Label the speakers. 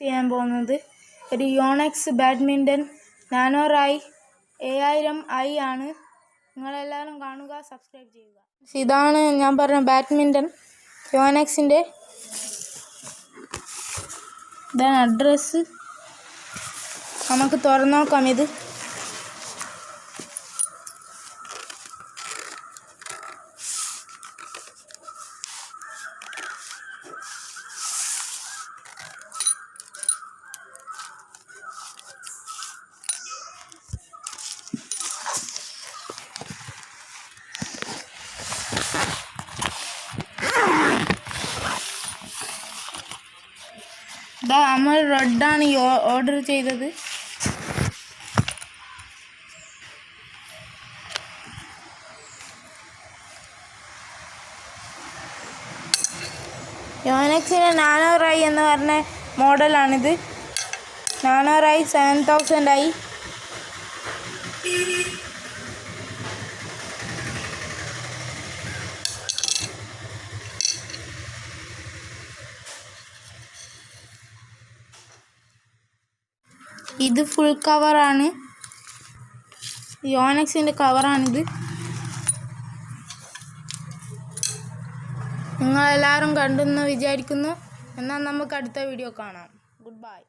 Speaker 1: ചെയ്യാൻ പോകുന്നത് ഒരു യോണെക്സ് ബാഡ്മിൻ്റൺ നാനോ റായ് 7000i ആണ്. നിങ്ങളെല്ലാവരും കാണുക, സബ്സ്ക്രൈബ് ചെയ്യുക. ഇതാണ് ഞാൻ പറഞ്ഞ ബാഡ്മിൻ്റൺ യോണെക്സിൻ്റെ. ഇതാണ് അഡ്രസ്സ്. നമുക്ക് തുറന്നു നോക്കാം. ഇത് നമ്മൾ റെഡാണ് ഓർഡർ ചെയ്തത്. യോണെക്സിൻ്റെ നാനോ റായ് എന്ന് പറഞ്ഞ മോഡലാണിത്. Nano Rai 7000i. ഇത് ഫുൾ കവറാണ്. യോണെക്സിൻ്റെ കവറാണിത്. നിങ്ങളെല്ലാവരും കണ്ടെന്ന് വിചാരിക്കുന്നു. എന്നാൽ നമുക്ക് അടുത്ത വീഡിയോ കാണാം. Good bye.